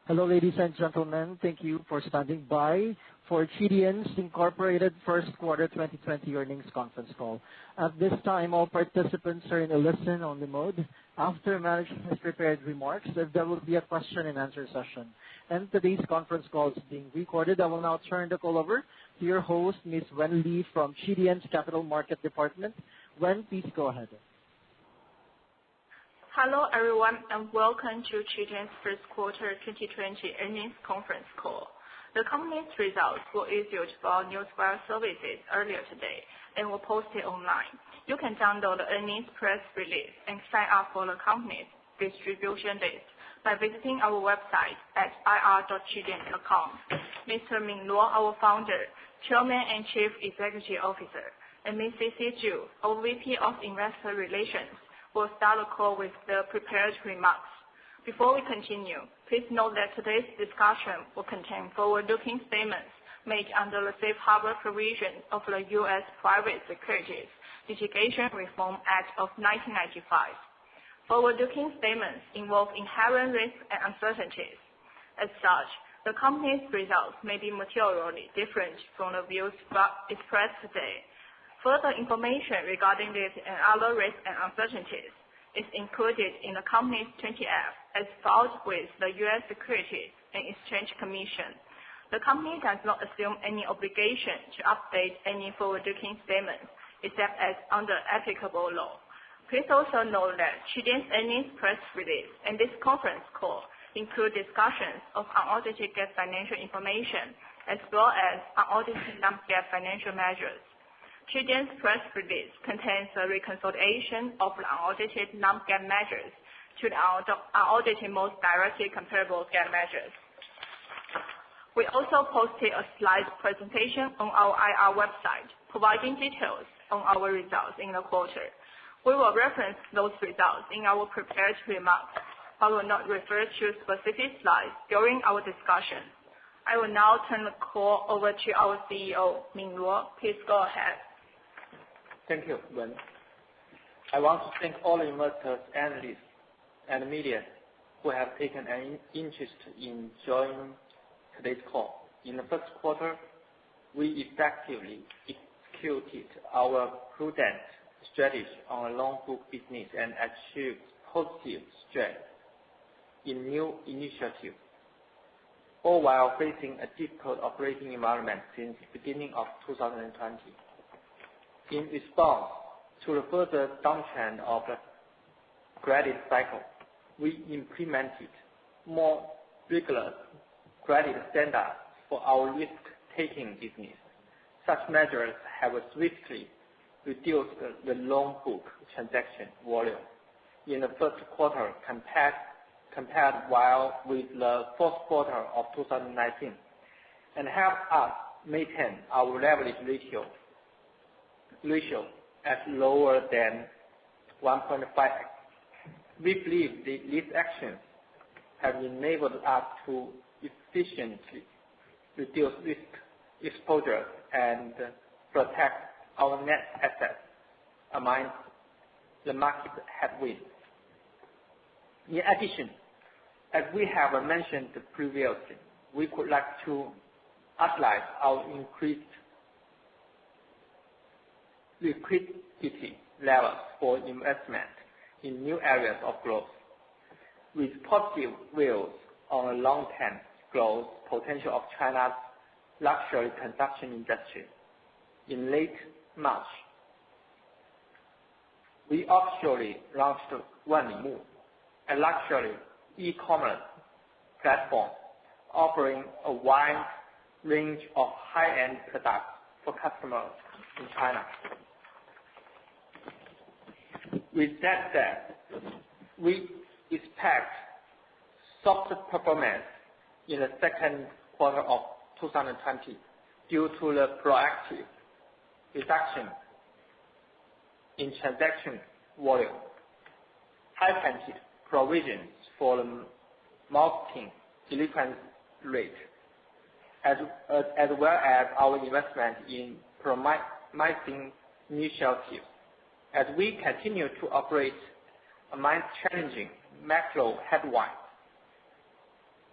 Hello, ladies and gentlemen. Thank you for standing by for Qudian's Incorporated First Quarter 2020 Earnings Conference Call. At this time, all participants are in a listen-only mode. After management has prepared remarks, there will be a question-and-answer session. And today's conference call is being recorded. I will now turn the call over to your host, Ms. Wen Li from Qudian's Capital Market Department. Wen, please go ahead. Hello, everyone, and welcome to Qudian's First Quarter 2020 Earnings Conference Call. The company's results were issued via newswire services earlier today and were posted online. You can download the earnings press release and sign up for the company's distribution list by visiting our website at ir.qudian.com. Mr. Ming Luo, our founder, chairman and chief executive officer, and Ms. Sisi Zhu, our VP of Investor Relations, will start the call with the prepared remarks. Before we continue, please note that today's discussion will contain forward-looking statements made under the Safe Harbor provisions of the U.S. Private Securities Litigation Reform Act of 1995. Forward-looking statements involve inherent risks and uncertainties. As such, the company's results may be materially different from the views expressed today. Further information regarding this and other risks and uncertainties is included in the company's 20-F as filed with the U.S. Securities and Exchange Commission. The company does not assume any obligation to update any forward-looking statements except as under applicable law. Please also note that Qudian's earnings press release and this conference call include discussions of unaudited GAAP financial information as well as unaudited non-GAAP financial measures. Qudian's press release contains a reconciliation of the unaudited non-GAAP measures to the unaudited most directly comparable GAAP measures. We also posted a slide presentation on our IR website providing details on our results in the quarter. We will reference those results in our prepared remarks, but will not refer to specific slides during our discussion. I will now turn the call over to our CEO, Ming Luo. Please go ahead. Thank you, Wen. I want to thank all investors, analysts, and media who have taken an interest in joining today's call. In the first quarter, we effectively executed our prudent strategy on loan book business and achieved positive strength in new initiatives, all while facing a difficult operating environment since the beginning of 2020. In response to the further downtrend of the credit cycle, we implemented more rigorous credit standards for our risk-taking business. Such measures have swiftly reduced the loan book transaction volume in the first quarter compared with the fourth quarter of 2019 and helped us maintain our leverage ratio at lower than 1.5x. We believe these actions have enabled us to efficiently reduce risk exposure and protect our net assets amidst the market headwinds. In addition, as we have mentioned previously, we would like to utilize our increased liquidity levels for investment in new areas of growth. With positive views on the long-term growth potential of China's luxury consumption industry, in late March, we officially launched Wanlimu, a luxury e-commerce platform offering a wide range of high-end products for customers in China. With that said, we expect softer performance in the second quarter of 2020 due to the proactive reduction in transaction volume, heightened provisions for the marketing delinquency rate, as well as our investment in promising initiatives. As we continue to operate amidst challenging macro headwinds,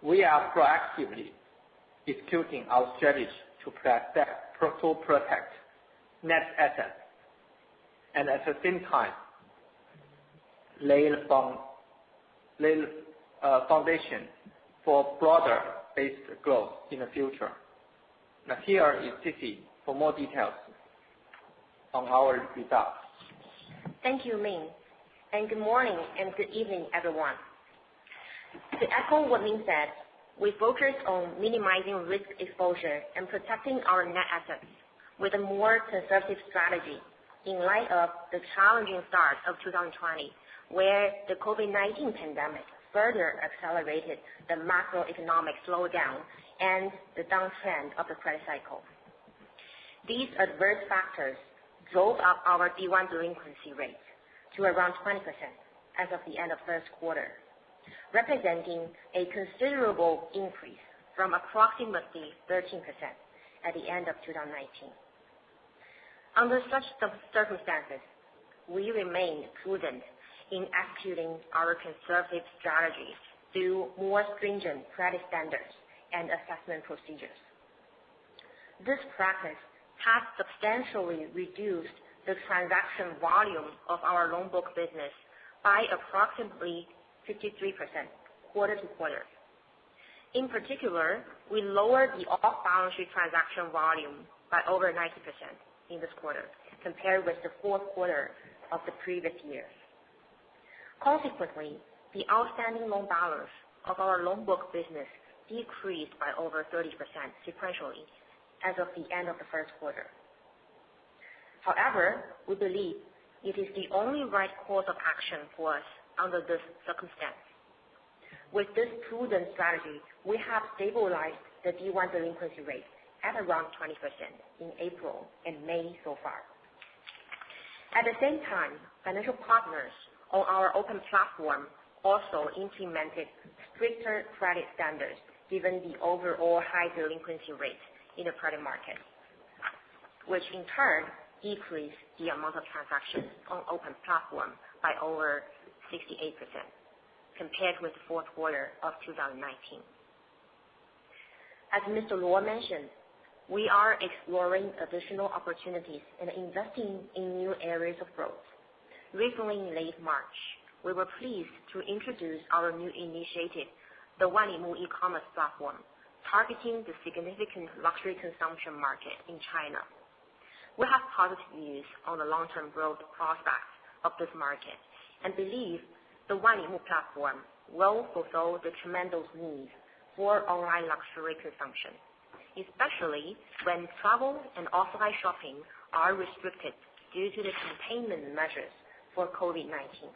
We are proactively executing our strategy to protect net assets and at the same time lay the foundation for broader-based growth in the future. Now here is Sisi for more details on our results. Thank you, Ming, and good morning and good evening, everyone. To echo what Ming said, we focus on minimizing risk exposure and protecting our net assets with a more conservative strategy in light of the challenging start of 2020, where the COVID-19 pandemic further accelerated the macroeconomic slowdown and the downtrend of the credit cycle. These adverse factors drove up our D1 delinquency rate to around 20% as of the end of first quarter, representing a considerable increase from approximately 13% at the end of 2019. Under such circumstances, we remain prudent in executing our conservative strategy through more stringent credit standards and assessment procedures. This practice has substantially reduced the transaction volume of our loan book business by approximately 53% quarter to quarter. In particular, we lowered the off-balance sheet transaction volume by over 90% in this quarter compared with the fourth quarter of the previous year. Consequently, the outstanding loan balance of our loan book business decreased by over 30% sequentially as of the end of the first quarter. However, we believe it is the only right course of action for us under this circumstance. With this prudent strategy, we have stabilized the D1 delinquency rate at around 20% in April and May so far. At the same time, financial partners on our open platform also implemented stricter credit standards given the overall high delinquency rate in the credit market, which in turn decreased the amount of transactions on open platform by over 68% compared with the fourth quarter of 2019. As Mr. Luo mentioned, we are exploring additional opportunities and investing in new areas of growth. Recently, in late March, we were pleased to introduce our new initiative, the Wanlimu e-commerce platform, targeting the significant luxury consumption market in China. We have positive views on the long-term growth prospects of this market and believe the Wanlimu platform will fulfill the tremendous need for online luxury consumption, especially when travel and offline shopping are restricted due to the containment measures for COVID-19.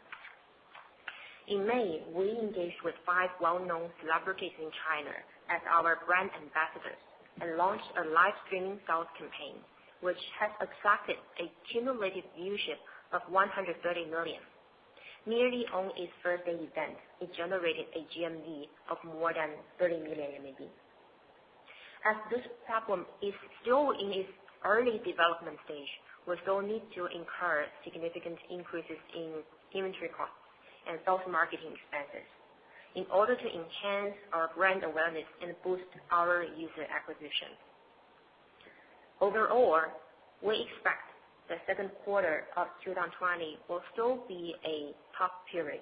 In May, we engaged with 5 well-known celebrities in China as our brand ambassadors and launched a live streaming sales campaign, which has attracted a cumulative viewership of 130 million. Merely on its first day event, it generated a GMV of more than 30 million RMB. As this platform is still in its early development stage, we still need to incur significant increases in inventory costs and sales marketing expenses in order to enhance our brand awareness and boost our user acquisition. Overall, we expect the second quarter of 2020 will still be a tough period.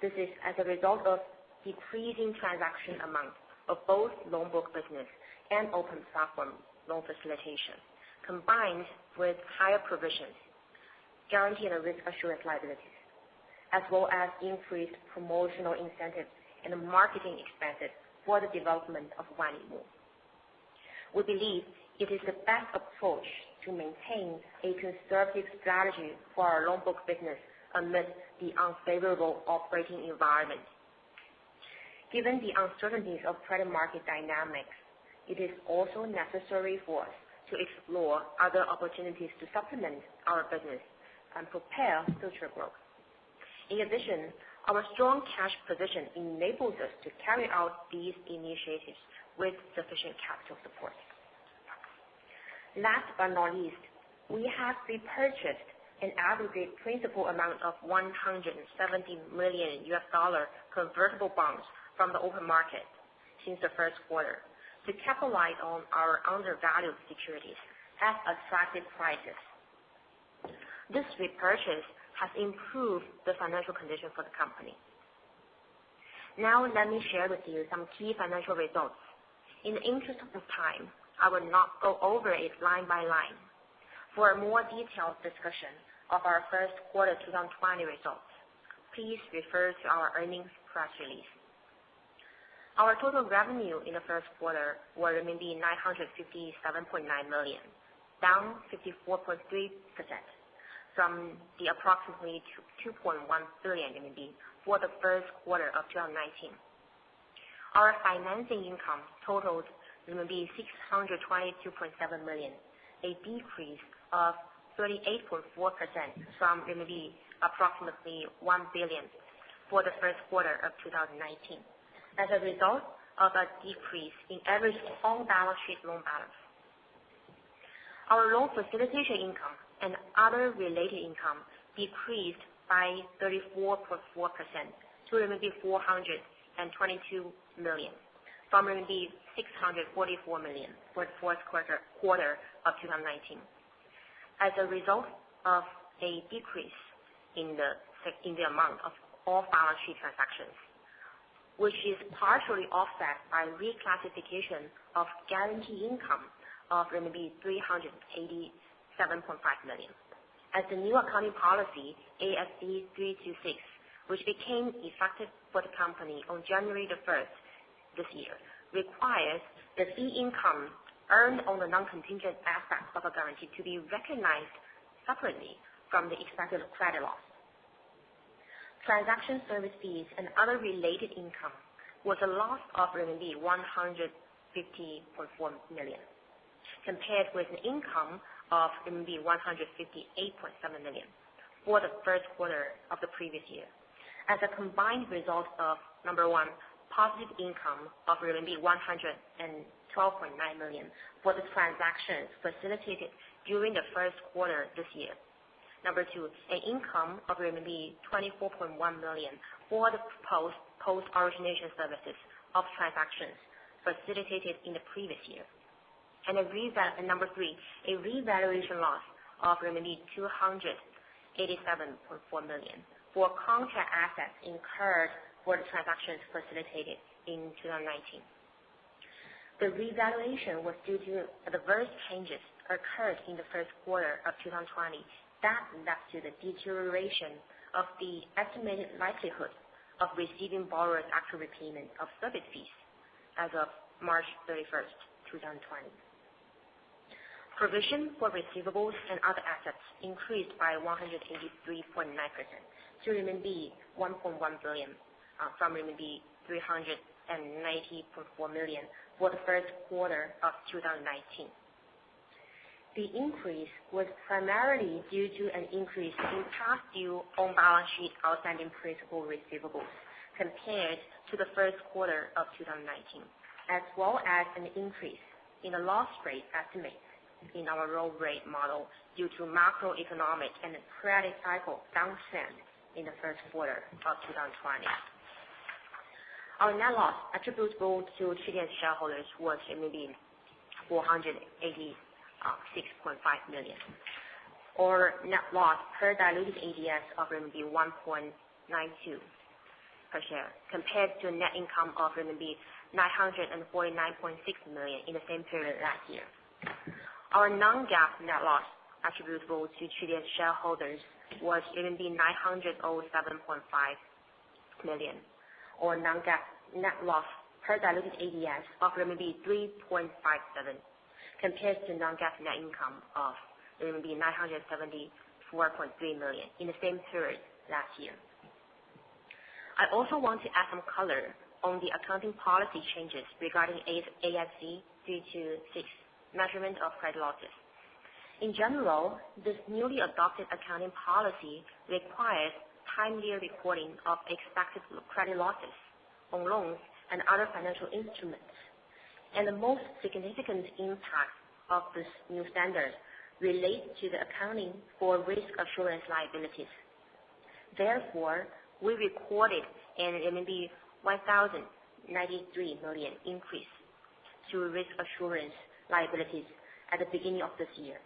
This is as a result of decreasing transaction amount of both loan book business and open platform loan facilitation, combined with higher provisions, guarantee and risk assurance liabilities, as well as increased promotional incentives and marketing expenses for the development of Wanlimu. We believe it is the best approach to maintain a conservative strategy for our loan book business amid the unfavorable operating environment. Given the uncertainties of credit market dynamics, it is also necessary for us to explore other opportunities to supplement our business and prepare future growth. In addition, our strong cash position enables us to carry out these initiatives with sufficient capital support. Last but not least, we have repurchased an aggregate principal amount of $170 million convertible bonds from the open market since the first quarter to capitalize on our undervalued securities at attractive prices. This repurchase has improved the financial condition for the company. Now let me share with you some key financial results. In the interest of time, I will not go over it line by line. For a more detailed discussion of our first quarter 2020 results, please refer to our earnings press release. Our total revenue in the first quarter were RMB 957.9 million, down 54.3% from the approximately 2.1 billion RMB for the first quarter of 2019. Our financing income totaled RMB 622.7 million, a decrease of 38.4% from RMB approximately 1 billion for the first quarter of 2019, as a result of a decrease in average on-balance sheet loan balance. Our loan facilitation income and other related income decreased by 34.4% to RMB 422 million from RMB 644 million for the fourth quarter of 2019, as a result of a decrease in the amount of off-balance sheet transactions, which is partially offset by reclassification of guarantee income of RMB 387.5 million. As the new accounting policy, ASC 326, which became effective for the company on January the 1st this year, requires the fee income earned on the non-contingent aspect of a guarantee to be recognized separately from the expected credit loss. Transaction service fees and other related income was a loss of RMB 150.4 million, compared with an income of RMB 158.7 million for the first quarter of the previous year, as a combined result of, number one, positive income of RMB 112.9 million for the transactions facilitated during the first quarter this year. Number two, an income of RMB 24.1 million for the post-origination services of transactions facilitated in the previous year. And number three, a revaluation loss of RMB 287.4 million for contract assets incurred for the transactions facilitated in 2019. The revaluation was due to adverse changes occurred in the first quarter of 2020 that led to the deterioration of the estimated likelihood of receiving borrowers' actual repayment of service fees as of March 31st, 2020. Provision for receivables and other assets increased by 183.9% to RMB 1.1 billion from RMB 390.4 million for the first quarter of 2019. The increase was primarily due to an increase in past due on-balance sheet outstanding principal receivables compared to the first quarter of 2019, as well as an increase in the loss rate estimates in our roll rate model due to macroeconomic and credit cycle downtrend in the first quarter of 2020. Our net loss attributable to Qudian shareholders was 486.5 million, or net loss per diluted ADS of RMB 1.92 per share, compared to a net income of RMB 949.6 million in the same period last year. Our non-GAAP net loss attributable to Qudian shareholders was RMB 907.5 million, or non-GAAP net loss per diluted ADS of RMB 3.57, compared to non-GAAP net income of RMB 974.3 million in the same period last year. I also want to add some color on the accounting policy changes regarding ASC 326, measurement of credit losses. In general, this newly adopted accounting policy requires timely recording of expected credit losses on loans and other financial instruments, and the most significant impact of this new standard relates to the accounting for risk assurance liabilities. Therefore, we recorded an 1,000 million increase to risk assurance liabilities at the beginning of this year.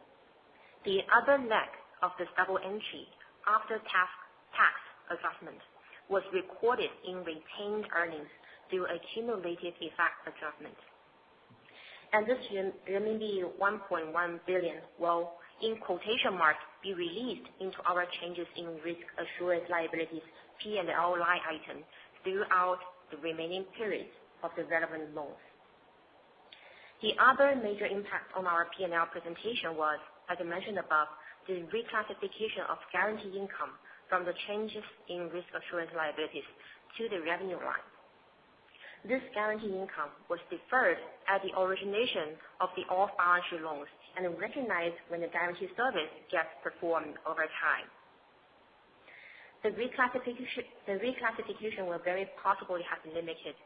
The other leg of this double entry after tax adjustment was recorded in retained earnings through a cumulative effect adjustment. And this renminbi 1.1 billion will, in quotation marks, be released into our changes in risk assurance liabilities P&L line item throughout the remaining periods of the relevant loans. The other major impact on our P&L presentation was, as I mentioned above, the reclassification of guarantee income from the changes in risk assurance liabilities to the revenue line. This guarantee income was deferred at the origination of the off-balance sheet loans and recognized when the guarantee service gets performed over time. The reclassification will very possibly have limited,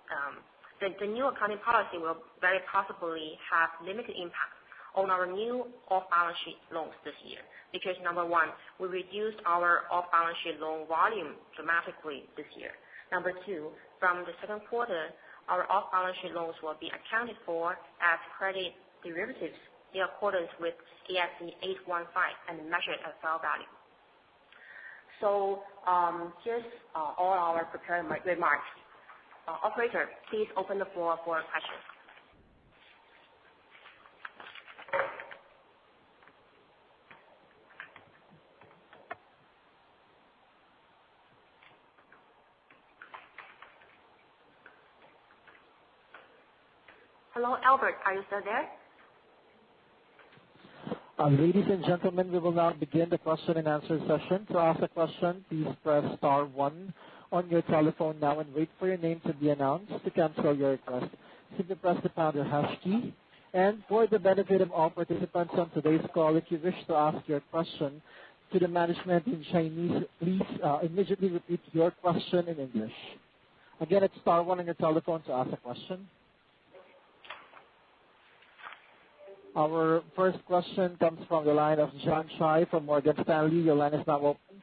the new accounting policy will very possibly have limited impact on our new off-balance sheet loans this year because, number one, we reduced our off-balance sheet loan volume dramatically this year. Number two, from the second quarter, our off-balance sheet loans will be accounted for as credit derivatives in accordance with ASC 815 and measured at fair value. So here's all our prepared remarks. Operator, please open the floor for questions. Hello, Albert, are you still there? Ladies and gentlemen, we will now begin the question and answer session. To ask a question, please press *1 on your telephone now and wait for your name to be announced. To cancel your request, simply press the pound or hash key. And for the benefit of all participants on today's call, if you wish to ask your question to the management in Chinese, please immediately repeat your question in English. Again, it's *1 on your telephone to ask a question. Our first question comes from the line of John Chai from Morgan Stanley. Your line is now open.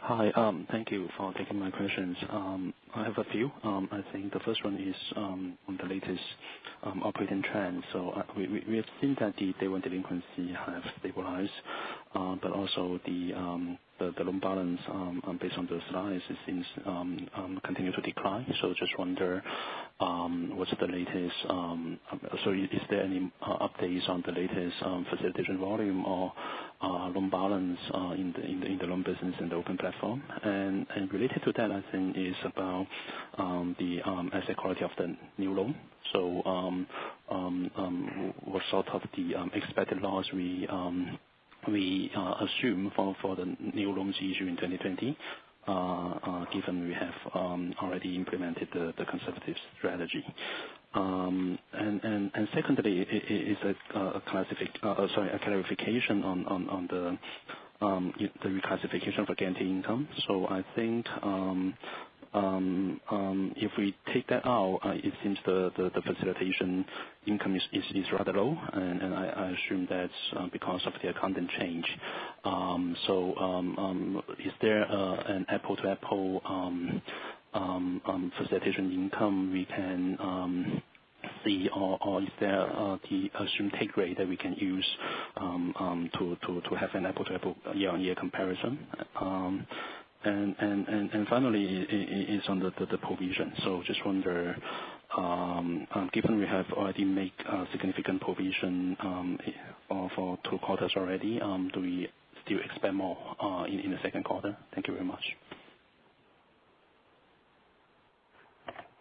Hi, thank you for taking my questions. I have a few. I think the first one is on the latest operating trend. So we have seen that the day one delinquency have stabilized, but also the loan balance based on the slides, it seems continue to decline. So just wonder what's the latest, so is there any updates on the latest facilitation volume or loan balance in the loan business in the open platform? And related to that, I think is about the asset quality of the new loan. So what sort of the expected loss we assume for the new loans issue in 2020, given we have already implemented the conservative strategy. And secondly, is a clarification on the reclassification for guarantee income. So I think if we take that out, it seems the facilitation income is rather low, and I assume that's because of the accounting change. So is there an apple-to-apple facilitation income we can see, or is there the assumed take rate that we can use to have an apple-to-apple year-on-year comparison? And finally, is on the provision. So just wonder, given we have already made significant provision for 2 quarters already, do we still expect more in the second quarter? Thank you very much.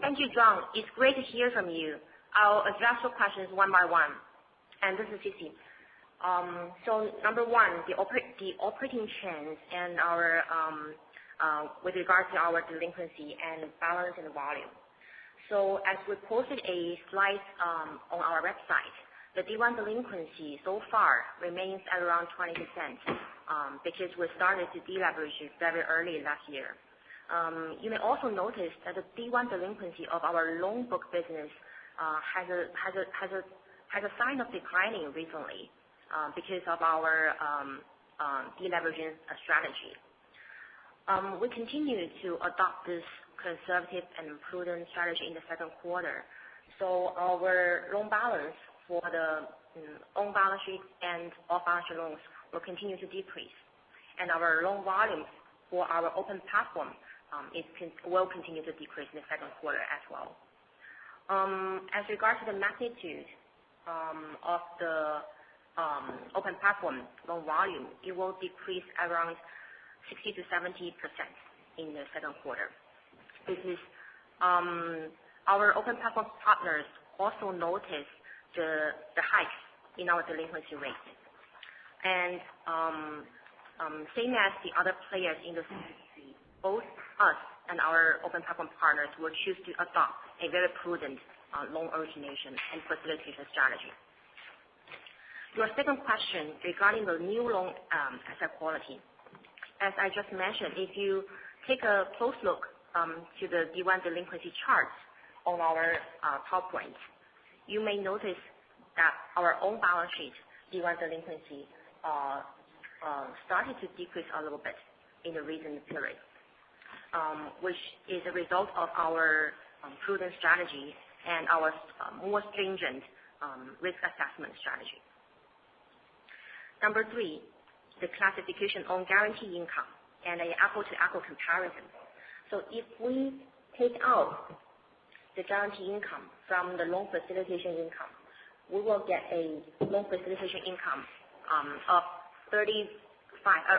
Thank you, John. It's great to hear from you. I'll address your questions one by one. And this is Cici. So number one, the operating trends and our with regard to our delinquency and balance and volume. So as we posted a slide on our website, the D1 delinquency so far remains at around 20% because we started to deleverage very early last year. You may also notice that the D1 delinquency of our loan book business has a sign of declining recently because of our deleveraging strategy. We continue to adopt this conservative and prudent strategy in the second quarter. So our loan balance for the on-balance sheet and off-balance sheet loans will continue to decrease, and our loan volumes for our open platform will continue to decrease in the second quarter as well. As regards to the magnitude of the open platform loan volume, it will decrease around 60 to 70% in the second quarter. This is our open platform partners also notice the hikes in our delinquency rate, and same as the other players in the industry, both us and our open platform partners will choose to adopt a very prudent loan origination and facilitation strategy. Your second question regarding the new loan asset quality. As I just mentioned, if you take a close look to the D1 delinquency charts on our PowerPoint, you may notice that our own balance sheet D1 delinquency started to decrease a little bit in the recent period, which is a result of our prudent strategy and our more stringent risk assessment strategy. Number 3, the classification on guarantee income and an apple-to-apple comparison. So if we take out the guarantee income from the loan facilitation income, we will get a loan facilitation income of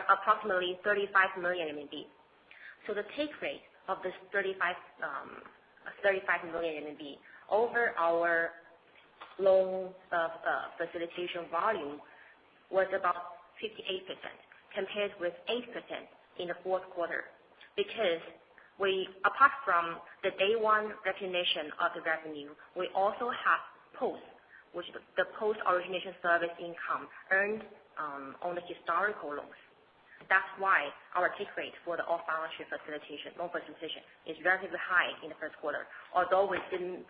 approximately 35 million RMB. So the take rate of this 35 million RMB over our loan facilitation volume was about 58%, compared with 8% in the fourth quarter, because apart from the day one recognition of the revenue, we also have post, which is the post origination service income earned on the historical loans. That's why our take rate for the off-balance sheet facilitation, loan facilitation, is relatively high in the first quarter, although we didn't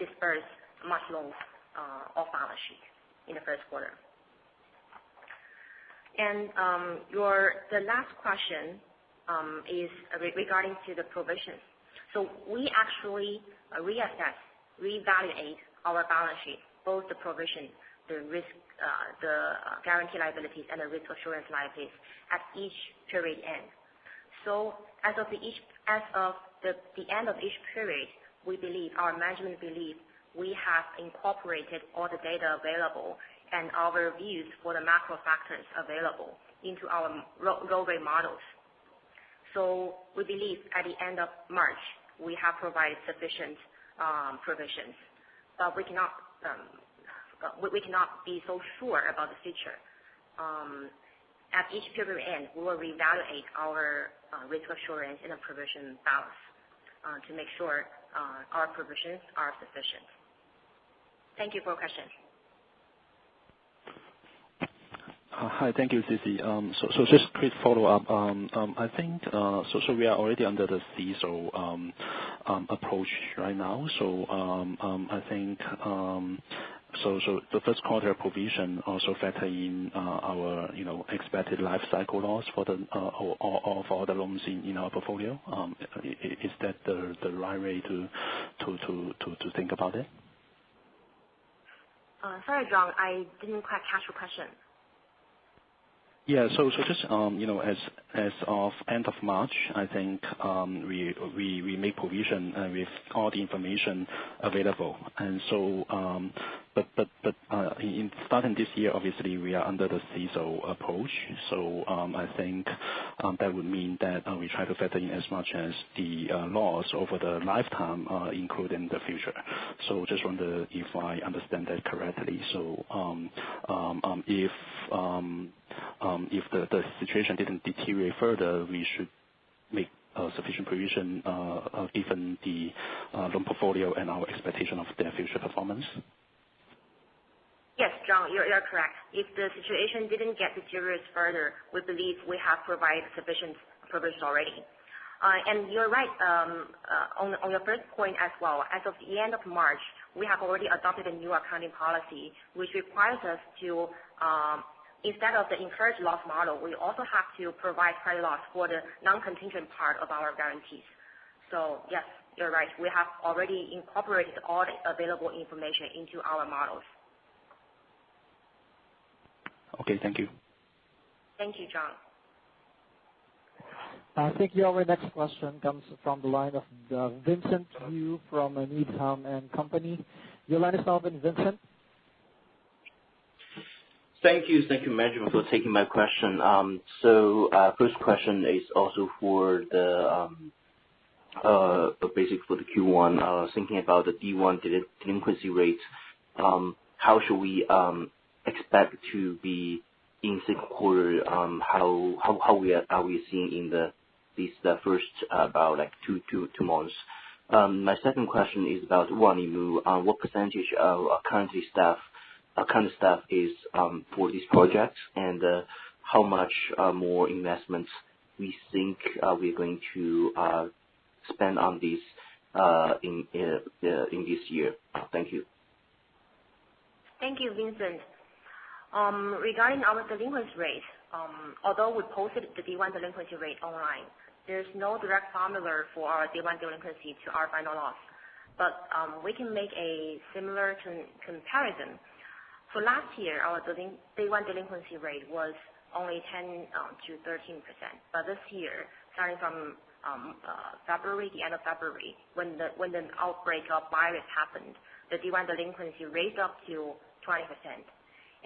disperse much loans off-balance sheet in the first quarter. And the last question is regarding to the provisions. So we actually reevaluate our balance sheet, both the provision, the risk, the guarantee liabilities, and the risk assurance liabilities at each period end. So as of the end of each period, our management believes we have incorporated all the data available and our views for the macro factors available into our roll rate models. So we believe at the end of March, we have provided sufficient provisions, but we cannot be so sure about the future. At each period end, we will reevaluate our risk assurance and the provision balance to make sure our provisions are sufficient. Thank you for your question. Hi, thank you, Cici. So just quick follow-up. I think so we are already under the CECL approach right now. So I think so the first quarter provision also factor in our expected life cycle loss for the of all the loans in our portfolio. Is that the right way to think about it? Sorry, John, I didn't quite catch your question. Yeah, so just as of end of March, I think we make provision with all the information available, and so but in starting this year, obviously we are under the CECL approach. So I think that would mean that we try to factor in as much as the loss over the lifetime, including the future. So just wonder if I understand that correctly. So if the situation didn't deteriorate further, we should make sufficient provision given the loan portfolio and our expectation of their future performance. Yes, John, you're correct. If the situation didn't get deteriorate further, we believe we have provided sufficient provisions already. And you're right on your first point as well. As of the end of March, we have already adopted a new accounting policy, which requires us to instead of the incurred loss model, we also have to provide credit loss for the non-contingent part of our guarantees. So yes, you're right. We have already incorporated all the available information into our models. Okay, thank you. Thank you, John. Thank you. Our next question comes from the line of Vincent Yu from Needham and Company. Your line is now open, Vincent. Thank you, management, for taking my question. First question is also for the basic for the Q1. Thinking about the D1 delinquency rate, how should we expect to be in second quarter? How are we seeing in the first about like two months? My second question is about Wanlimu. What percentage of current staff is for this project, and how much more investments we think we're going to spend on this in this year? Thank you. Thank you, Vincent. Regarding our delinquency rate, although we posted the D1 delinquency rate online, there's no direct formula for our D1 delinquency to our final loss. But we can make a similar comparison. So last year, our D1 delinquency rate was only 10 to 13%. But this year, starting from February, the end of February, when the outbreak of virus happened, the D1 delinquency raised up to 20%.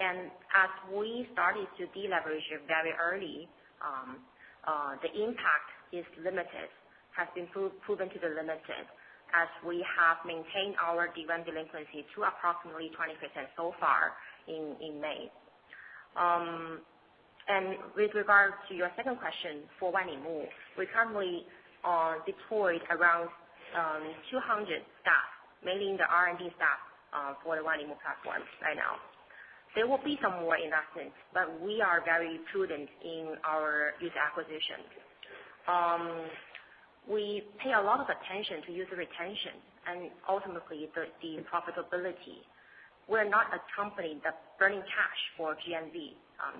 And as we started to deleverage very early, the impact is limited, has been proven to be limited, as we have maintained our D1 delinquency to approximately 20% so far in May. And with regard to your second question for Wanlimu, we currently deployed around 200 staff, mainly the R&D staff for the Wanlimu platform right now. There will be some more investments, but we are very prudent in our user acquisition. We pay a lot of attention to user retention and ultimately the profitability. We're not a company that's burning cash for GMV.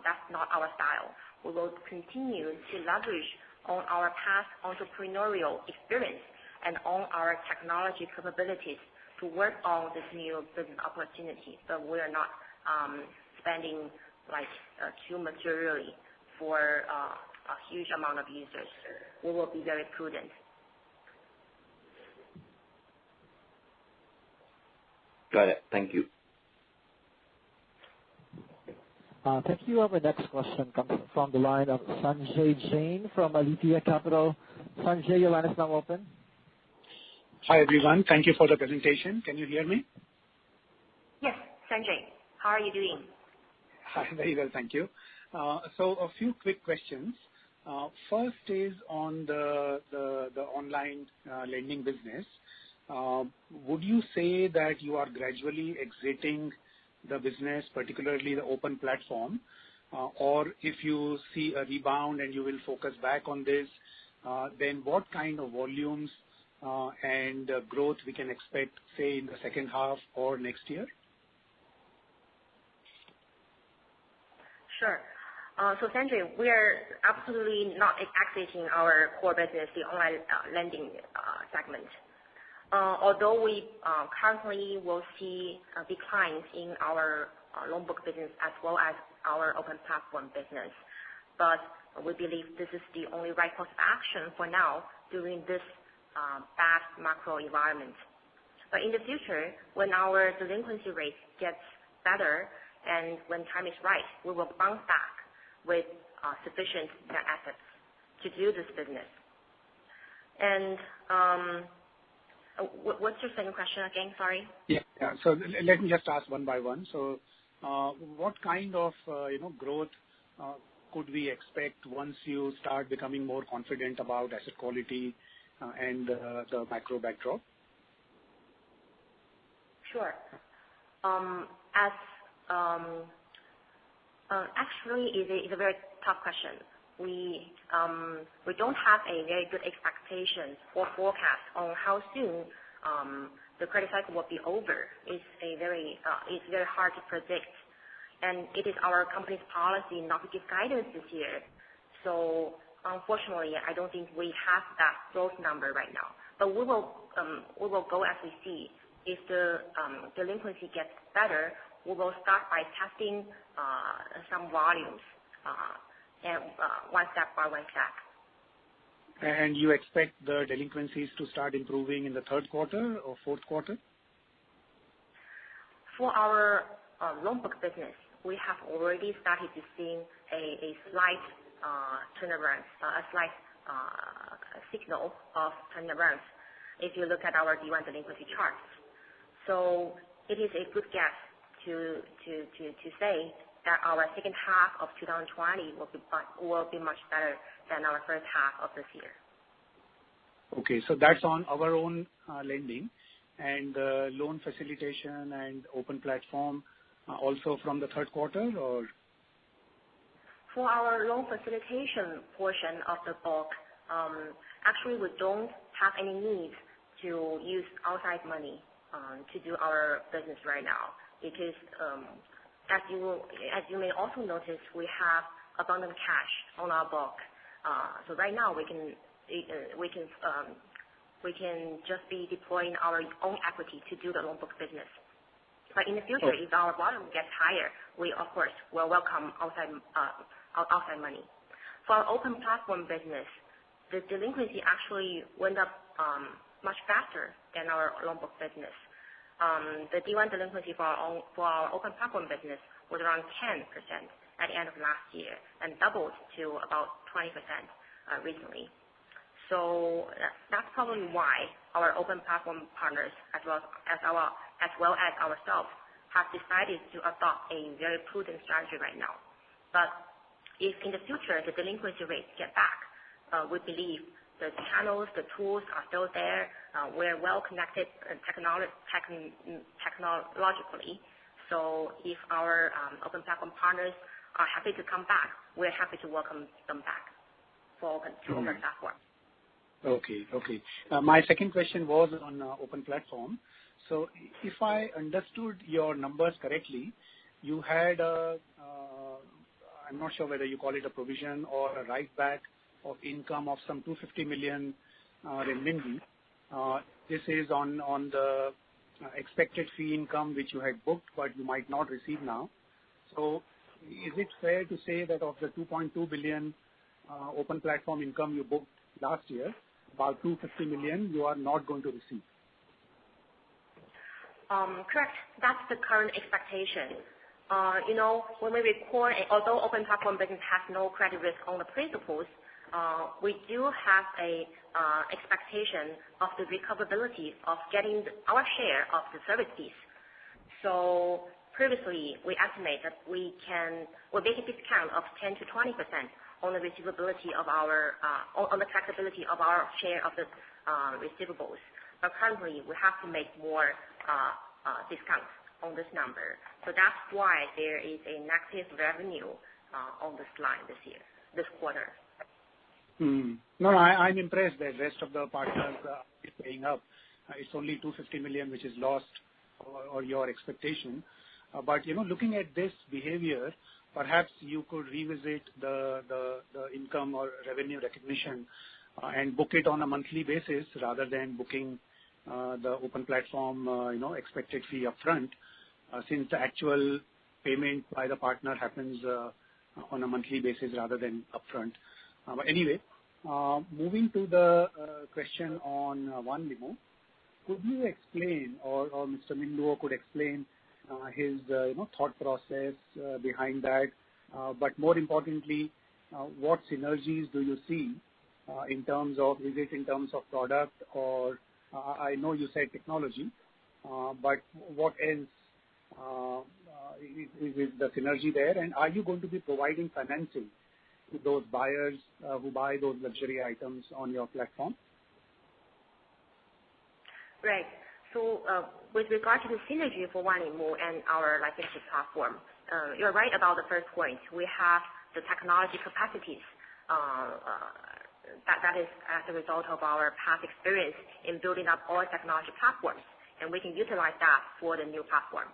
That's not our style. We will continue to leverage on our past entrepreneurial experience and on our technology capabilities to work on this new business opportunity. But we are not spending too materially for a huge amount of users. We will be very prudent. Got it. Thank you. Thank you. Our next question comes from the line of Sanjay Jain from Alethea Capital. Sanjay, your line is now open. Hi, everyone. Thank you for the presentation. Can you hear me? Yes, Sanjay. How are you doing? Hi, very well, thank you. So a few quick questions. First is on the online lending business. Would you say that you are gradually exiting the business, particularly the open platform, or if you see a rebound and you will focus back on this, then what kind of volumes and growth we can expect, say, in the second half or next year? Sure. So Sanjay, we are absolutely not exiting our core business, the online lending segment. Although we currently will see declines in our loan book business as well as our open platform business, but we believe this is the only right course of action for now during this bad macro environment. But in the future, when our delinquency rate gets better and when time is right, we will bounce back with sufficient net assets to do this business. And what's your second question again? Sorry. Yeah. So let me just ask one by one. So, what kind of growth could we expect once you start becoming more confident about asset quality and the macro backdrop? Sure. Actually, it's a very tough question. We don't have a very good expectation or forecast on how soon the credit cycle will be over. It's very hard to predict, and it is our company's policy not to give guidance this year. So unfortunately, I don't think we have that growth number right now. But we will go as we see. If the delinquency gets better, we will start by testing some volumes and one step by one step. And you expect the delinquencies to start improving in the third quarter or fourth quarter? For our loan book business, we have already started to see a slight turnaround, a slight signal of turnaround if you look at our D1 delinquency charts. So it is a good guess to say that our second half of 2020 will be much better than our first half of this year. Okay, so that's on our own lending, and loan facilitation and open platform also from the third quarter, or? For our loan facilitation portion of the book, actually we don't have any need to use outside money to do our business right now, because as you may also notice, we have abundant cash on our book. So right now we can just be deploying our own equity to do the loan book business. But in the future, if our volume gets higher, we of course will welcome outside money. For our open platform business, the delinquency actually went up much faster than our loan book business. The D1 delinquency for our open platform business was around 10% at the end of last year and doubled to about 20% recently. So that's probably why our open platform partners, as well as ourselves, have decided to adopt a very prudent strategy right now. But if in the future the delinquency rates get back, we believe the channels, the tools are still there. We're well connected technologically. So if our open platform partners are happy to come back, we're happy to welcome them back to open platform. Okay. My second question was on open platform. So if I understood your numbers correctly, you had I'm not sure whether you call it a provision or a write back of income of some 250 million renminbi. This is on the expected fee income which you had booked but you might not receive now. So is it fair to say that of the 2.2 billion open platform income you booked last year, about 250 million you are not going to receive? Correct. That's the current expectation. When we record, although open platform business has no credit risk on the principals, we do have a expectation of the recoverability of getting our share of the service fees. So previously, we estimate that we'll make a discount of 10 to 20% on the receivability of on the collectability of our share of the receivables. But currently, we have to make more discounts on this number. So that's why there is a negative revenue on this line this quarter. No, I'm impressed that the rest of the partners are paying up. It's only 250 million which is lost or your expectation. But looking at this behavior, perhaps you could revisit the income or revenue recognition and book it on a monthly basis rather than booking the open platform expected fee upfront, since the actual payment by the partner happens on a monthly basis rather than upfront. But anyway, moving to the question on One Limo, could you explain, or Mr. Min Luo could explain his thought process behind that, but more importantly, what synergies do you see in terms of, is it in terms of product or I know you said technology, but what else is the synergy there, and are you going to be providing financing to those buyers who buy those luxury items on your platform? Right. So with regard to the synergy for One Limo and our licensing platform, you're right about the first point. We have the technology capacities that is as a result of our past experience in building up all technology platforms, and we can utilize that for the new platform.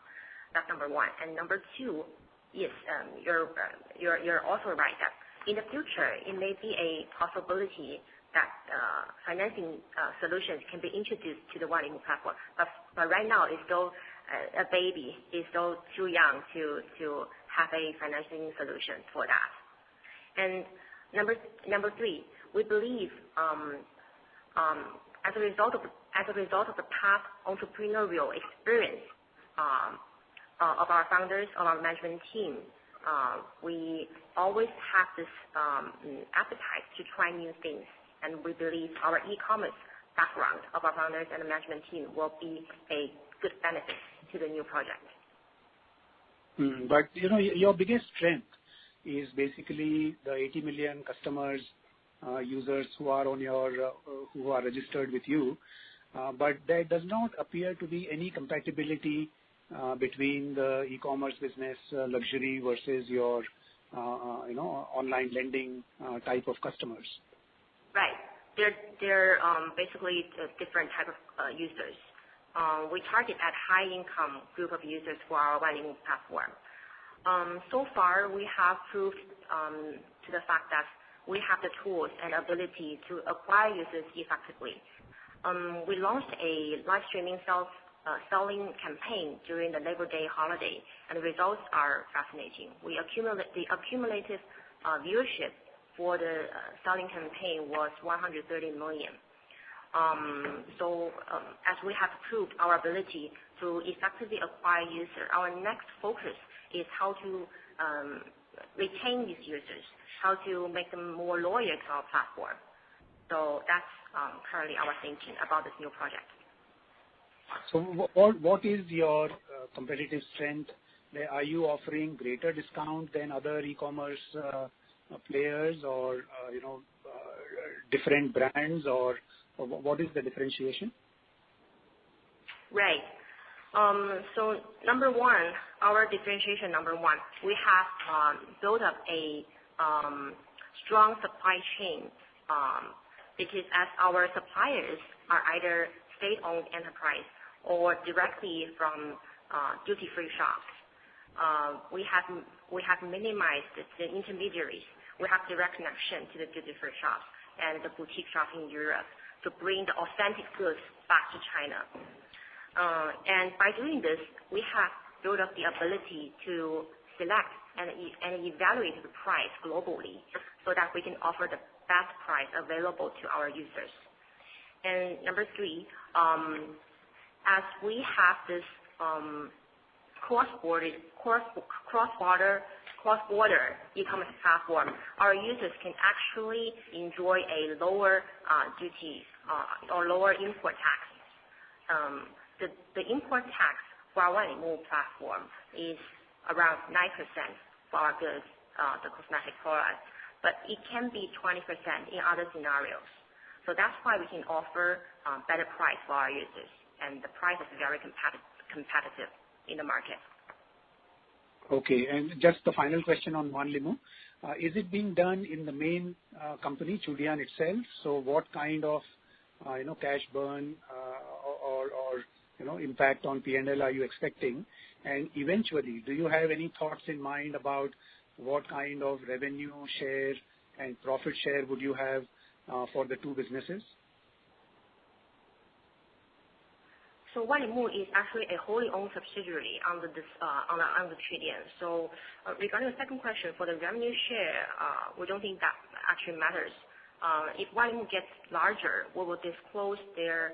That's number one. And number two, yes, you're also right that in the future it may be a possibility financing solutions can be introduced to the Wanlimu platform. But right now it's still a baby. It's still too young to have a financing solution for that. And number three, we believe as a result of the past entrepreneurial experience of our founders, of our management team, we always have this appetite to try new things, and we believe our e-commerce background of our founders and the management team will be a good benefit to the new project. But your biggest strength is basically the 80 million customers, users who are on your who are registered with you, but there does not appear to be any compatibility between the e-commerce business luxury versus your online lending type of customers. Right. They're basically different type of users. We target at high income group of users for our Wanlimu platform. So far, we have proved to the fact that we have the tools and ability to acquire users effectively. We launched a live streaming selling campaign during the Labor Day holiday, and the results are fascinating. The accumulative viewership for the selling campaign was 130 million. As we have proved our ability to effectively acquire users, our next focus is how to retain these users, how to make them more loyal to our platform. So that's currently our thinking about this new project. So what is your competitive strength? Are you offering greater discount than other e-commerce players, or different brands, or what is the differentiation? Right. So number one, our differentiation we have built up a strong supply chain because as our suppliers are either state-owned enterprise or directly from duty-free shops, we have minimized the intermediaries. We have direct connection to the duty-free shops and the boutique shops in Europe to bring the authentic goods back to China. And by doing this, we have built up the ability to select and evaluate the price globally so that we can offer the best price available to our users. And number three, as we have this cross-border e-commerce platform, our users can actually enjoy a lower duties or lower import tax. The import tax for our Wanlimu platform is around 9% for our goods, the cosmetic products, but it can be 20% in other scenarios. So that's why we can offer better price for our users, and the price is very competitive in the market. Okay, and just the final question on Wanlimu. Is it being done in the main company, Qudian itself? So what kind of cash burn or impact on P&L are you expecting? And eventually, do you have any thoughts in mind about what kind of revenue share and profit share would you have for the two businesses? So Wanlimu is actually a wholly owned subsidiary under Qudian. So regarding the second question, for the revenue share, we don't think that actually matters. If Wanlimu gets larger, we will disclose the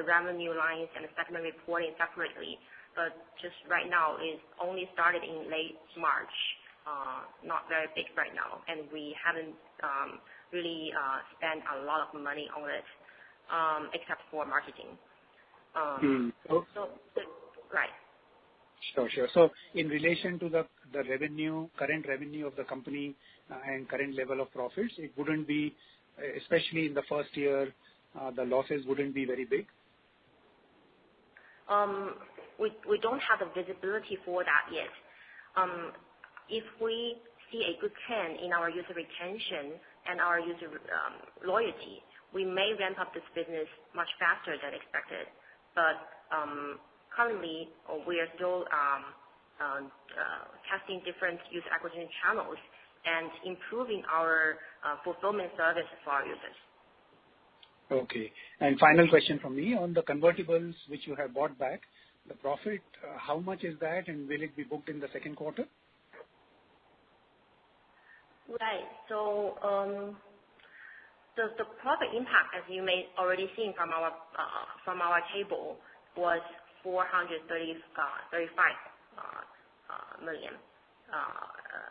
revenue lines and the segment reporting separately. But just right now, it's only started in late March, not very big right now, and we haven't really spent a lot of money on it, except for marketing. Right. Sure. So in relation to the revenue, current revenue of the company and current level of profits, it wouldn't be, especially in the first year, the losses wouldn't be very big? We don't have the visibility for that yet. If we see a good trend in our user retention and our user loyalty, we may ramp up this business much faster than expected. But currently, we are still testing different user acquisition channels, and improving our fulfillment service for our users. Okay. And final question from me on the convertibles which you have bought back, the profit, how much is that, and will it be booked in the second quarter? Right. So the profit impact, as you may already seen from our table, was 435 million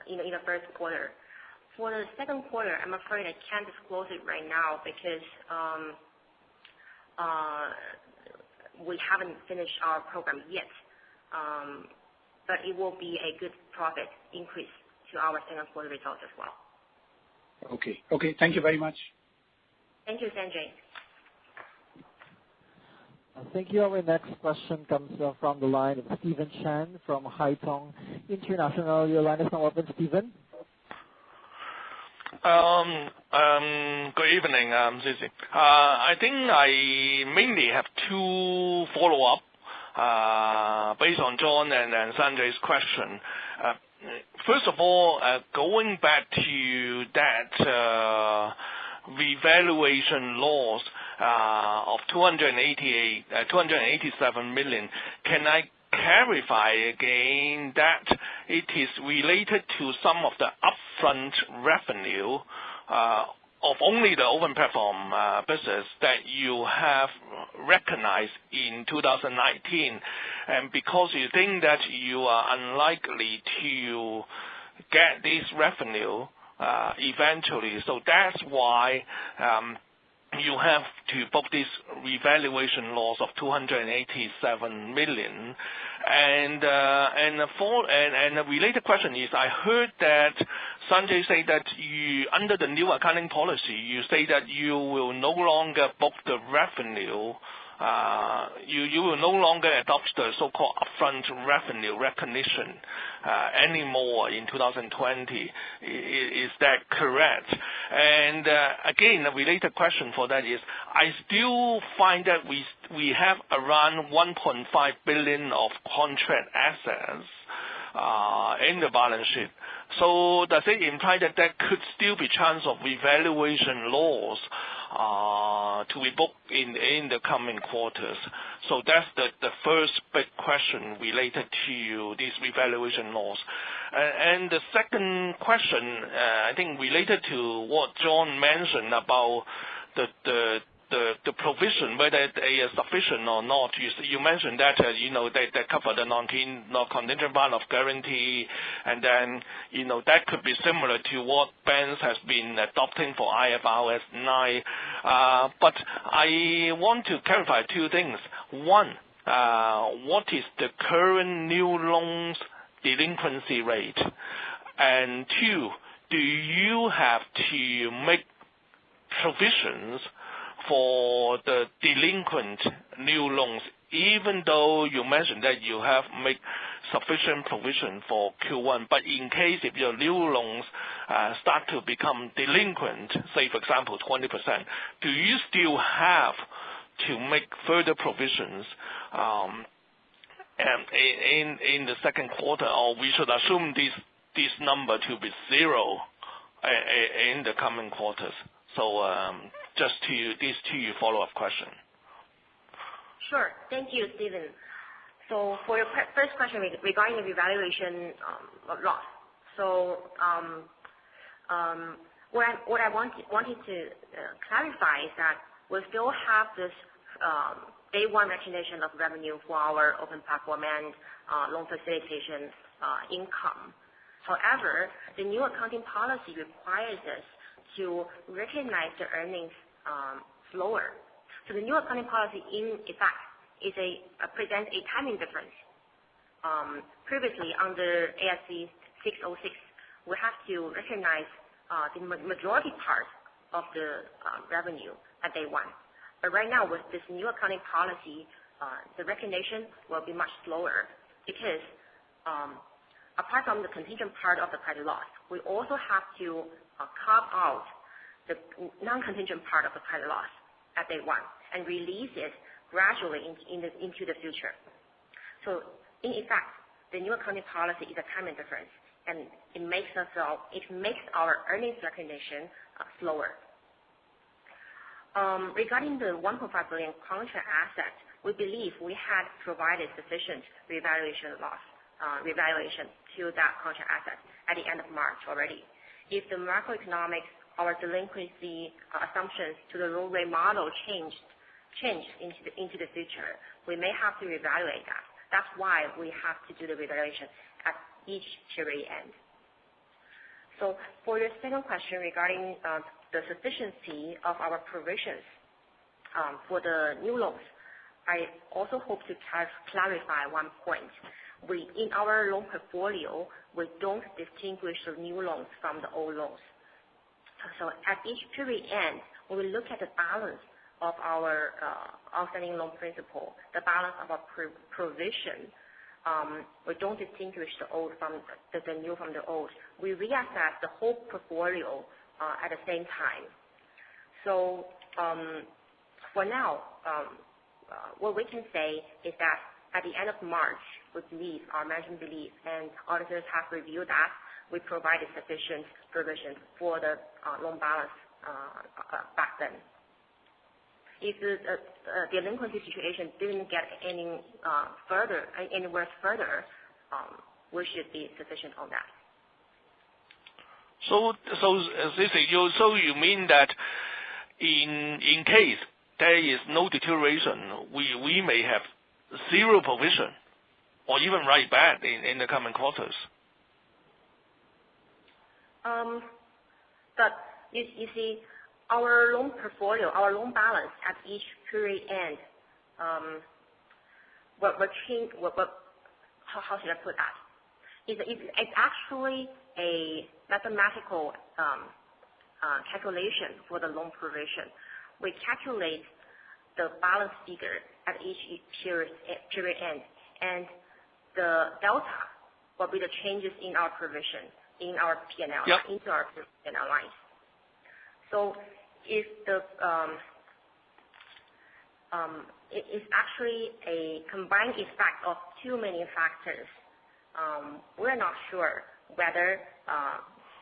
in the first quarter. For the second quarter, I'm afraid I can't disclose it right now because we haven't finished our program yet. But it will be a good profit increase to our second quarter results as well. Okay. Okay. Thank you very much. Thank you, Sanjay. Thank you. Our next question comes from the line of Stephen Chan from Haitong International. Your line is now open, Stephen. Good evening, Zizi. I think I mainly have two follow-up based on John and Sanjay's question. First of all, going back to that revaluation loss of 287 million, can I clarify again that it is related to some of the upfront revenue of only the open platform business that you have recognized in 2019, and because you think that you are unlikely to get this revenue eventually, so that's why you have to book this revaluation loss of 287 million. And a related question is, I heard that Sanjay say that you, under the new accounting policy, you say that you will no longer book the revenue. You will no longer adopt the so-called upfront revenue recognition anymore in 2020. Is that correct? And again, a related question for that is, I still find that we have around 1.5 billion of contract assets in the balance sheet. So does it imply that there could still be chance of revaluation loss to be booked in the coming quarters? So that's the first big question related to this revaluation loss. And the second question, I think related to what John mentioned about the provision, whether they are sufficient or not. You mentioned that they cover the non-contingent part of guarantee, and then that could be similar to what banks has been adopting for IFRS 9. But I want to clarify two things. One, what is the current new loans delinquency rate? And two, do you have to make provisions for the delinquent new loans, even though you mentioned that you have made sufficient provision for Q1, but in case if your new loans start to become delinquent, say for example 20%, do you still have to make further provisions in the second quarter, or we should assume this number to be zero in the coming quarters? So just these two follow-up questions. Sure. Thank you, Stephen. So for your first question regarding the revaluation loss, so what I wanted to clarify is that we still have this day one recognition of revenue for our open platform and loan facilitation income. However, the new accounting policy requires us to recognize the earnings slower. So the new accounting policy, in effect, presents a timing difference. Previously, under ASC 606, we have to recognize the majority part of the revenue at day one. But right now, with this new accounting policy, the recognition will be much slower because apart from the contingent part of the credit loss, we also have to carve out the non-contingent part of the credit loss at day one and release it gradually into the future. So in effect, the new accounting policy is a timing difference. and it makes our earnings recognition slower. Regarding the 1.5 billion contract asset, we believe we had provided sufficient revaluation to that contract asset at the end of March already. If the macroeconomics, our delinquency assumptions to the loan rate model changed into the future, we may have to reevaluate that. That's why we have to do the revaluation at each period end. So for your second question regarding the sufficiency of our provisions for the new loans, I also hope to clarify one point. In our loan portfolio, we don't distinguish the new loans from the old loans. So at each period end, when we look at the balance of our outstanding loan principal, the balance of our provision, we don't distinguish the old from the new from the old. We reassess the whole portfolio at the same time. So for now, what we can say is that at the end of March, we believe, our management believes, and auditors have reviewed that, we provided sufficient provision for the loan balance back then. If the delinquency situation didn't get any worse further, we should be sufficient on that. So you mean that in case there is no deterioration, we may have zero provision or even write back in the coming quarters? But you see, our loan portfolio, our loan balance at each period end, how should I put that? It's actually a mathematical calculation for the loan provision. We calculate the balance figure at each period end, and the delta will be the changes in our provision, in our P&L, yep, into our P&L lines. So if it's actually a combined effect of too many factors, we're not sure whether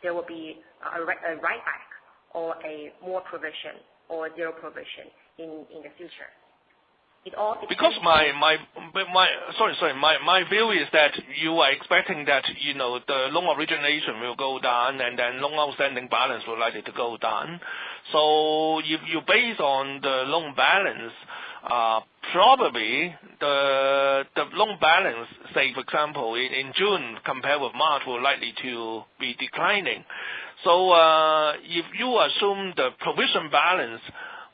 there will be a write back or a more provision or zero provision in the future. It all depends. Because my view is that you are expecting that the loan origination will go down and then loan outstanding balance will likely to go down. So if you base on the loan balance, probably the loan balance, say for example in June compared with March, will likely to be declining. So if you assume the provision balance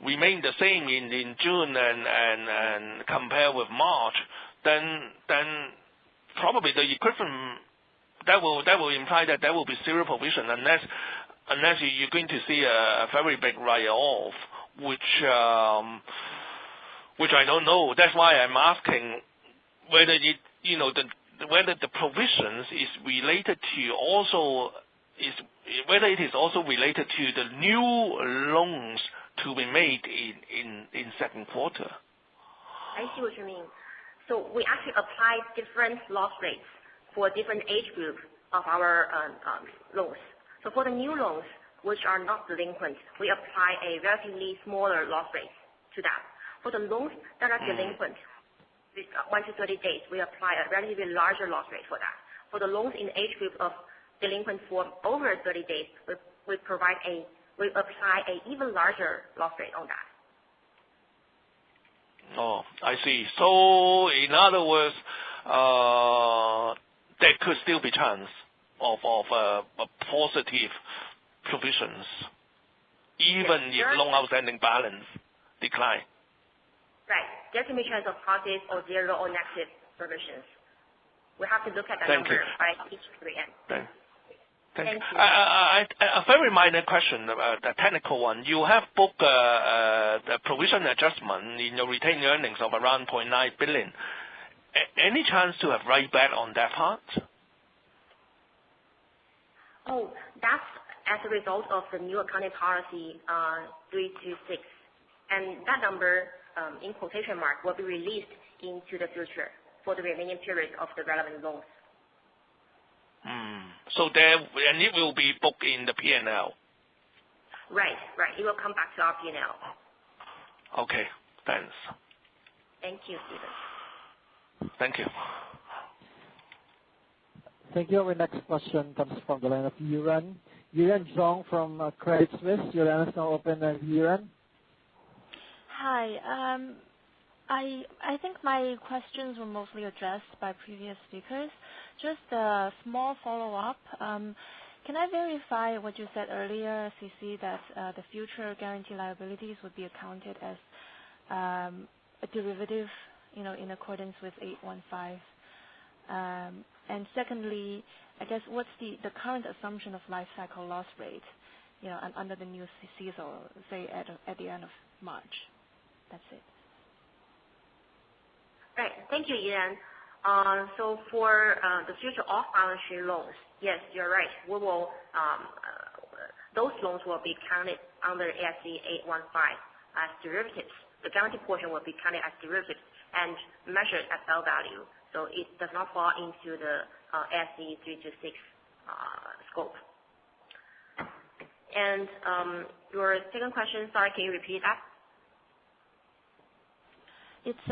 remain the same in June and compare with March, then probably the equivalent that will imply that there will be zero provision unless you're going to see a very big write-off, which I don't know. That's why I'm asking whether whether the provisions is related to whether it is also related to the new loans to be made in second quarter. I see what you mean. So we actually apply different loss rates for different age groups of our loans. So for the new loans, which are not delinquent, we apply a relatively smaller loss rate to that. For the loans that are delinquent, 1 to 30 days, we apply a relatively larger loss rate for that. For the loans in the age group of delinquent for over 30 days, we apply an even larger loss rate on that. Oh, I see. So in other words, there could still be chance of a positive provisions, even if loan outstanding balance decline. Right. There can be chance of positive or zero or negative provisions. We have to look at that number by each period. Thank you. A very minor question, a technical one. You have booked the provision adjustment in your retained earnings of around 0.9 billion. Any chance to have write back on that part? Oh, that's as a result of the new accounting policy 326. And that number, in quotation mark, will be released into the future for the remaining period of the relevant loans. And it will be booked in the P&L. Right. It will come back to our P&L. Okay, thanks. Thank you, Stephen. Thank you. Thank you. Our next question comes from the line of Yuran Zhong from Credit Suisse. Your line is now open, Yuran. Hi. I think my questions were mostly addressed by previous speakers. Just a small follow-up. Can I verify what you said earlier, CC, that the future guarantee liabilities would be accounted as a derivative, in accordance with 815? And secondly, I guess what's the current assumption of life cycle loss rate, under the new CECL, say at the end of March? That's it. Right. Thank you, Ian. So for the future off-balance sheet loans, yes, you're right. We will those loans will be counted under ASC 815 as derivatives. The guarantee portion will be counted as derivatives and measured at fair value. So it does not fall into the ASC 326 scope. And your second question, sorry, can you repeat that? It's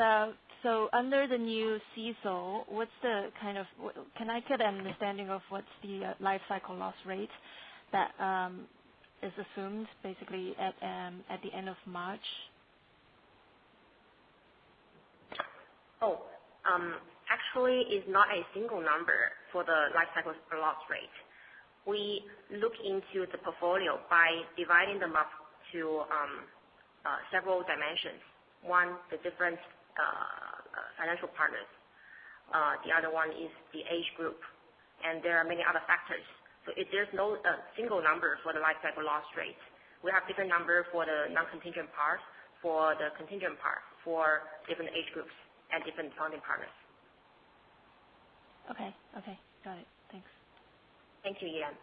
so under the new CECL, what's the can I get an understanding of what's the life cycle loss rate that is assumed basically at the end of March? Actually, it's not a single number for the life cycle loss rate. We look into the portfolio by dividing them up to several dimensions. One, the different financial partners. The other one is the age group, and there are many other factors. So there's no single number for the life cycle loss rate. We have different number for the non-contingent part, for the contingent part, for different age groups and different funding partners. Okay, got it. Thanks. Thank you, Ian.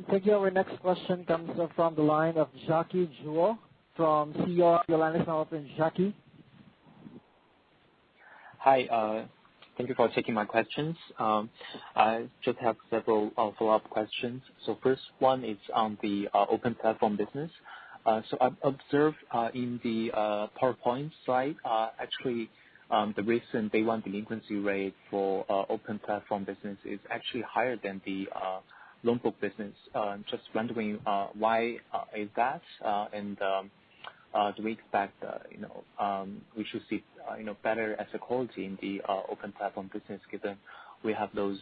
Thank you. Our next question comes from the line of Jackie Zhuo from CR. Your line is now open, Jackie. Hi. Thank you for taking my questions. I just have several follow-up questions. So first one is on the open platform business. So I've observed in the PowerPoint slide, actually, the recent day one delinquency rate for open platform business is actually higher than the loan book business. Just wondering why is that, and do we expect we should see better asset quality in the open platform business, given we have those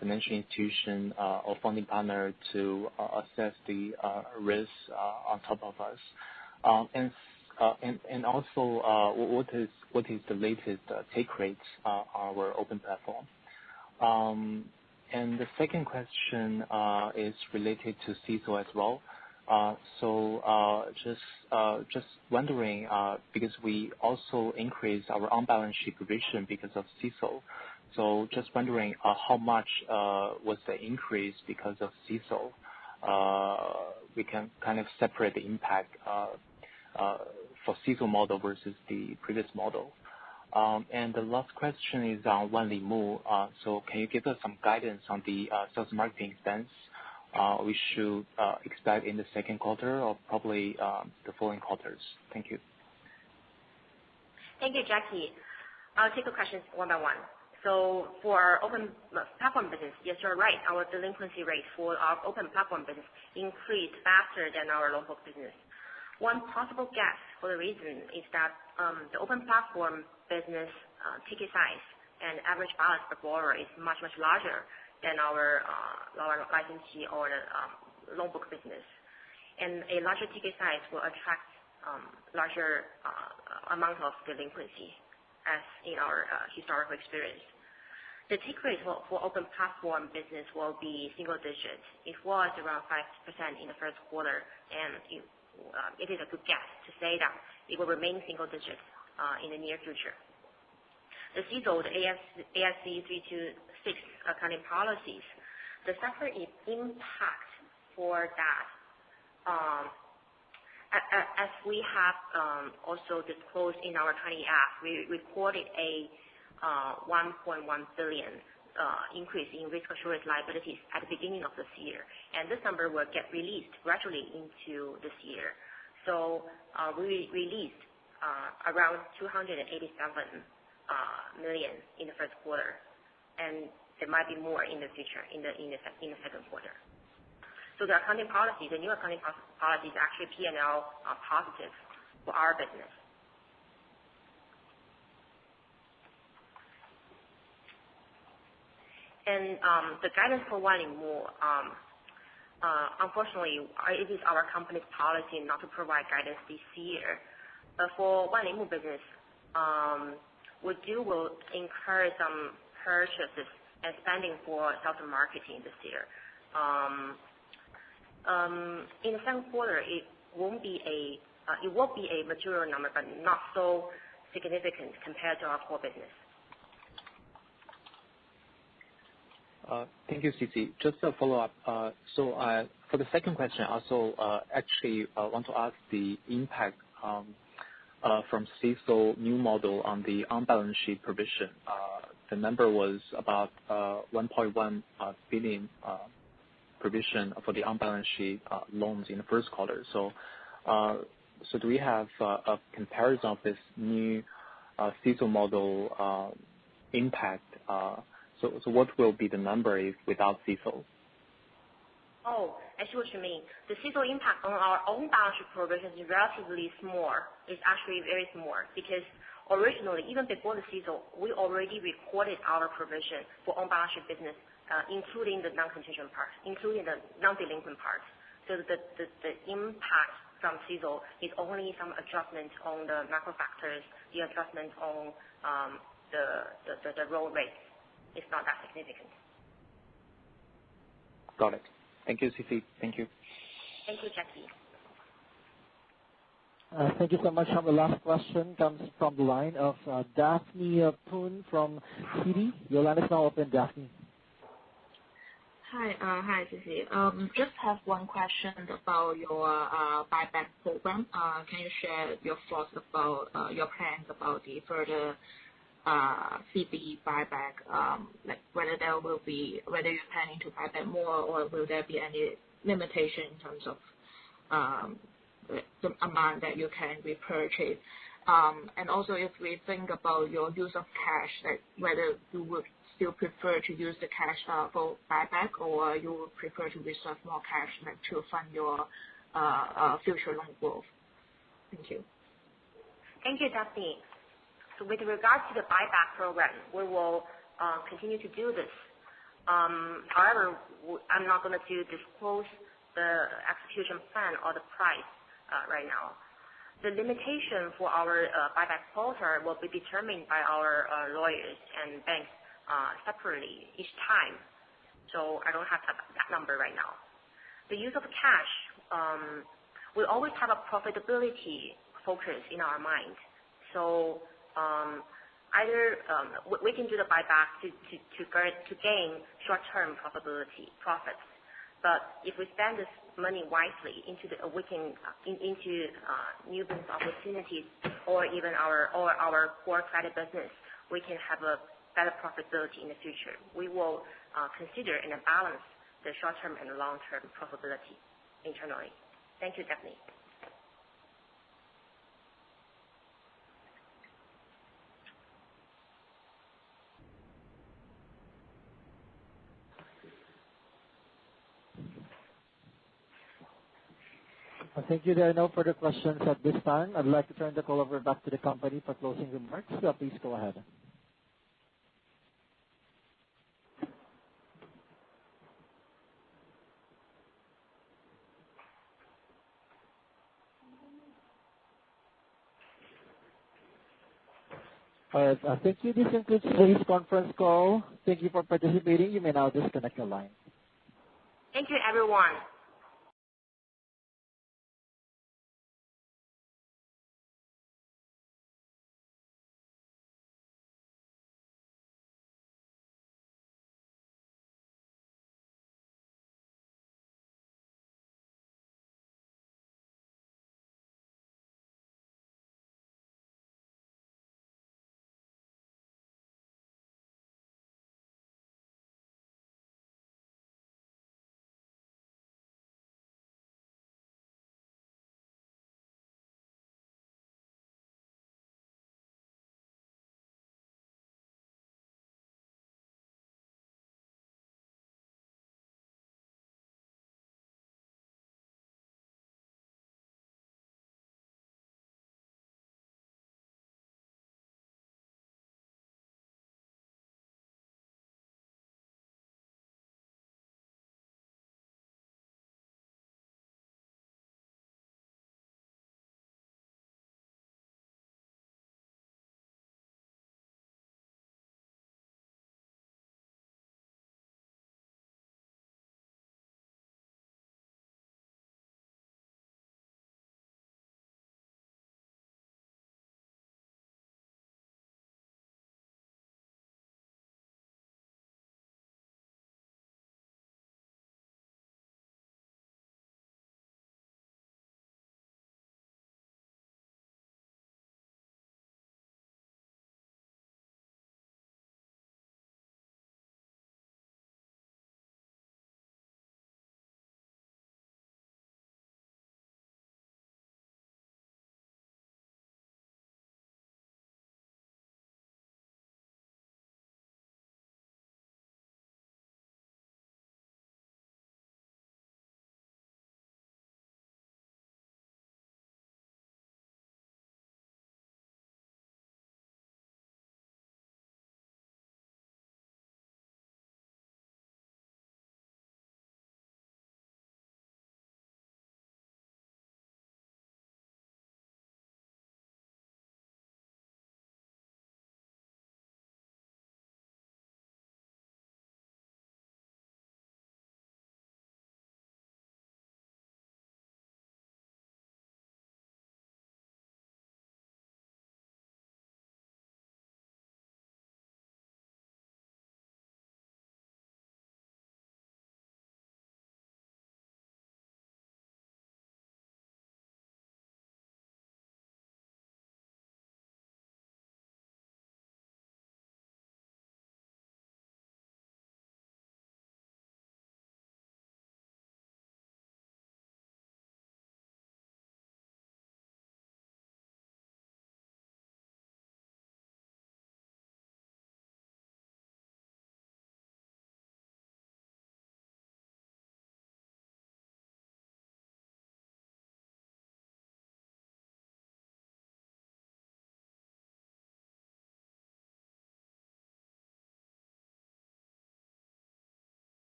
financial institution or funding partner to assess the risk on top of us, and also what is the latest take rates on our open platform? And the second question is related to CECL as well. So just wondering, because we also increased our on-balance sheet provision because of CECL. So just wondering how much was the increase because of CECL? We can kind of separate the impact for CECL model versus the previous model. And the last question is on Wanlimu. So can you give us some guidance on the sales and marketing expense we should expect in the second quarter or probably the following quarters? Thank you. Thank you, Jackie. I'll take the questions one by one. So for our open platform business, yes, you're right. Our delinquency rate for our open platform business increased faster than our loan book business. One possible guess for the reason is that the open platform business ticket size and average balance per borrower is much larger than our licensee or the loan book business. And a larger ticket size will attract larger amount of delinquency, as in our historical experience. The take rate for open platform business will be single digits. It was around 5% in the first quarter, and it is a good guess to say that it will remain single digits in the near future. The CECL, the ASC 326 accounting policies, the separate impact for that As we have also disclosed in our 20F, we reported a 1.1 billion increase in risk assurance liabilities at the beginning of this year, and this number will get released gradually into this year. So we released around 287 million in the first quarter, and there might be more in the future in the second quarter. So the accounting policy, the new accounting policy is actually P&L positive for our business. And the guidance for Wan Ling, unfortunately, it is our company's policy not to provide guidance this year. For Wan Ling business, we will incur some purchases and spending for sales and marketing this year. In the second quarter, it will be a material number, but not so significant compared to our core business. Thank you, Cici. Just a follow-up. So for the second question, I also actually want to ask the impact from CECL new model on the on-balance sheet provision. The number was about 1.1 billion provision for the on-balance sheet loans in the first quarter. So do we have a comparison of this new CECL model impact? So what will be the number without CECL? Oh, I see what you mean. The CECL impact on our own balance sheet provisions is relatively small. It's actually very small because originally, even before the CECL, we already recorded our provision for on-balance sheet business, including the non-contingent part, including the non-delinquent part. So the impact from CECL is only some adjustment on the macro factors, the adjustment on the roll rates. It's not that significant. Got it. Thank you, Cici. Thank you. Thank you, Jackie. Thank you so much. The last question comes from the line of Daphne Poon from Citi. Your line is now open, Daphne. Hi, Cici. Just have one question about your buyback program. Can you share your thoughts about your plans about the further CB buyback, like whether you're planning to buy back more, or will there be any limitation in terms of the amount that you can repurchase? And also, if we think about your use of cash, like whether you would still prefer to use the cash for buyback, or you would prefer to reserve more cash like to fund your future loan growth? Thank you. Thank you, Daphne. So with regard to the buyback program, we will continue to do this. However, I'm not going to disclose the execution plan or the price right now. The limitation for our buyback quota will be determined by our lawyers and banks separately each time. So I don't have that number right now. The use of cash, we always have a profitability focus in our mind. So either we can do the buyback to gain short-term profits, but if we spend this money wisely into new business opportunities or even our core credit business, we can have a better profitability in the future. We will consider and balance the short-term and long-term profitability internally. Thank you, Daphne. Thank you. There are no further questions at this time. I'd like to turn the call over back to the company for closing remarks. Please go ahead. All right. Thank you. This concludes today's conference call. Thank you for participating. You may now disconnect your line. Thank you, everyone.